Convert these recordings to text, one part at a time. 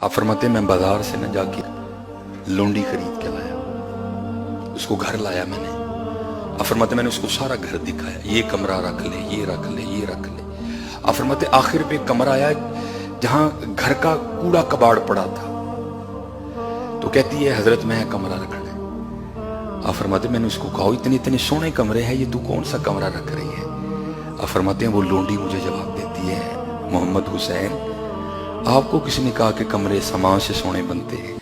آپ فرماتے ہیں میں بازار سے نہ جا کے لونڈی خرید کے لایا، اس کو گھر لایا میں نے۔ آپ فرماتے ہیں میں نے اس کو سارا گھر دکھایا، یہ کمرہ رکھ لے، یہ رکھ لے، یہ رکھ لے۔ آپ فرماتے ہیں آخر پہ کمرہ آیا جہاں گھر کا کوڑا کباڑ پڑا تھا، تو کہتی ہے حضرت میں کمرہ رکھنا ہے۔ آپ فرماتے ہیں میں نے اس کو کہا اتنے اتنے سونے کمرے ہیں، یہ تو کون سا کمرہ رکھ رہی ہے؟ آپ فرماتے ہیں وہ لونڈی مجھے جواب دیتی ہے محمد حسین آپ کو کس نے کہا کہ کمرے سامان سے سونے بنتے ہیں؟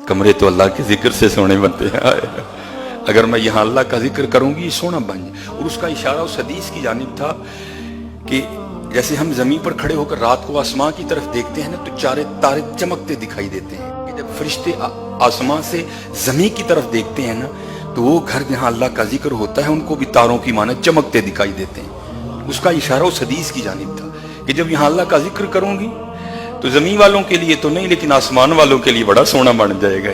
کمرے تو اللہ کے ذکر سے سونے بنتے ہیں۔ اگر میں یہاں اللہ کا ذکر کروں گی یہ سونا بن جائے۔ اور اس کا اشارہ اس حدیث کی جانب تھا کہ جیسے ہم زمین پر کھڑے ہو کر رات کو آسمان کی طرف دیکھتے ہیں نا تو چارے تارے چمکتے دکھائی دیتے ہیں، کہ جب فرشتے آسمان سے زمین کی طرف دیکھتے ہیں نا تو وہ گھر جہاں اللہ کا ذکر ہوتا ہے ان کو بھی تاروں کی مانند چمکتے دکھائی دیتے ہیں۔ اس کا اشارہ اس حدیث کی جانب تھا کہ جب یہاں اللہ کا ذکر کروں گی تو زمین والوں کے لیے تو نہیں لیکن آسمان والوں کے لیے بڑا سونا بن جائے گا۔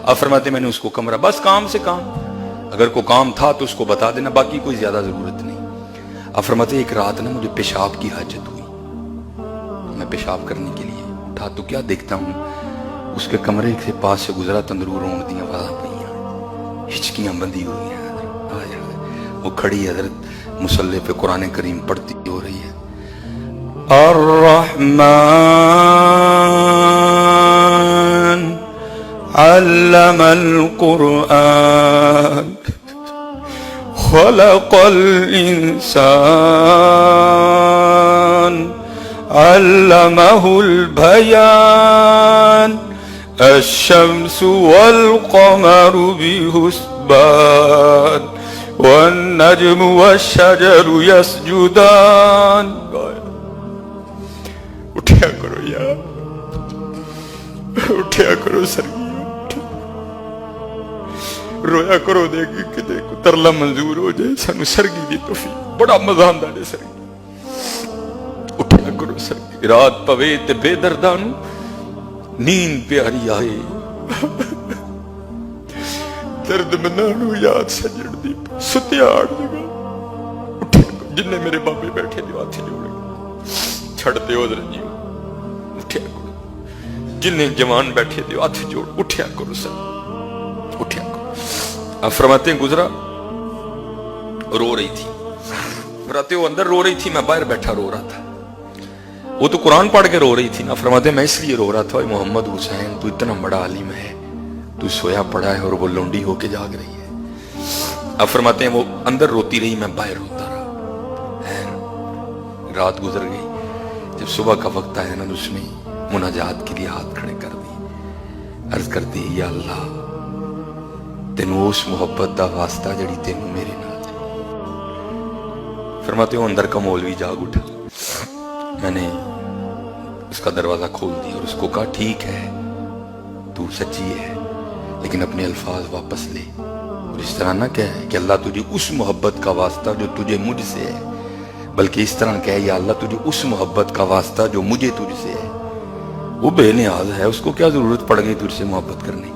آپ فرماتے میں نے اس کو کمرہ، بس کام سے کام، اگر کوئی کام تھا تو اس کو بتا دینا، باقی کوئی زیادہ ضرورت نہیں۔ آپ فرماتے ایک رات نا مجھے پیشاب کی حاجت ہوئی، میں پیشاب کرنے کے لیے اٹھا تو کیا دیکھتا ہوں اس کے کمرے سے پاس سے گزرا تندرو رونگ دیا وہاں پہ ہچکیاں بندی ہوئی ہیں۔ وہ کھڑی حضرت مصلی پہ قرآن کریم پڑھتی ہو رہی ہے، الرحمن علم القرآن خلق الانسان علمہ البیان الشمس والقمر بحسبان والنجم والشجر يسجدان۔ اٹھیا کرو یار، اٹھیا کرو سرگی، رویا کرو دے گی کہ دیکھو ترلا منظور ہو جائے سانو سرگی دی توفیق، بڑا مزہ آندا جے سرگی۔ اٹھیا کرو سرگی، رات پوے تے بے دردانو نیند پیاری آئے، درد منانو یاد سجڑ دی ستیا آڑ جگہ۔ اٹھیا کرو، جننے میرے بابے بیٹھے دیو ہاتھ جوڑے چھڑتے ہو درجی، اٹھیا کرو، جنہیں جوان بیٹھے دیو ہاتھ جوڑ، اٹھیا کرو سر، اٹھیا کرو۔ آپ فرماتے ہیں گزرا، رو رہی تھی، فرماتے وہ اندر رو رہی تھی، میں باہر بیٹھا رو رہا تھا۔ وہ تو قرآن پڑھ کے رو رہی تھی نا، فرماتے ہیں میں اس لیے رو رہا تھا محمد حسین تو اتنا بڑا عالم ہے، تو سویا پڑا ہے اور وہ لونڈی ہو کے جاگ رہی ہے۔ آپ فرماتے ہیں وہ اندر روتی رہی، میں باہر روتا رہا۔ رات گزر گئی، جب صبح کا وقت آیا نا اس نے مناجات کے لیے ہاتھ کھڑے کر دی، عرض کرتی یا اللہ تینوں اس محبت دا واسطہ جڑی تینوں میرے نال۔ فرماتے ہو اندر کا مولوی جاگ اٹھا، میں نے اس کا دروازہ کھول دیا اور اس کو کہا ٹھیک ہے تو سچی ہے لیکن اپنے الفاظ واپس لے، اور اس طرح نہ کہے کہ اللہ تجھے اس محبت کا واسطہ جو تجھے مجھ سے ہے، بلکہ اس طرح کہے یا اللہ تجھے اس محبت کا واسطہ جو مجھے تجھ سے ہے۔ وہ بے نیاز ہے، اس کو کیا ضرورت پڑ گئی تجھ سے محبت کرنے کی؟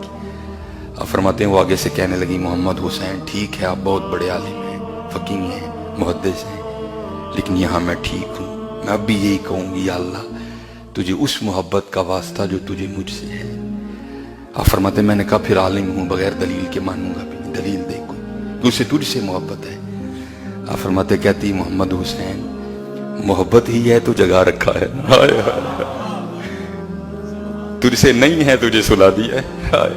آپ فرماتے ہیں وہ آگے سے کہنے لگی محمد حسین ٹھیک ہے آپ بہت بڑے عالم ہیں، فقیہ ہیں، محدث ہیں، لیکن یہاں میں ٹھیک ہوں، میں اب بھی یہی کہوں گی یا اللہ تجھے اس محبت کا واسطہ جو تجھے مجھ سے ہے۔ آپ فرماتے ہیں میں نے کہا پھر عالم ہوں بغیر دلیل کے مانوں گا بھی نہیں، دلیل دے کوئی کہ اسے تجھ سے محبت ہے۔ آپ فرماتے کہتی محمد حسین محبت ہی ہے تو جگہ رکھا ہے، ہائے ہائے تجھ سے نہیں ہے تجھے سلا دیا ہے، ہائے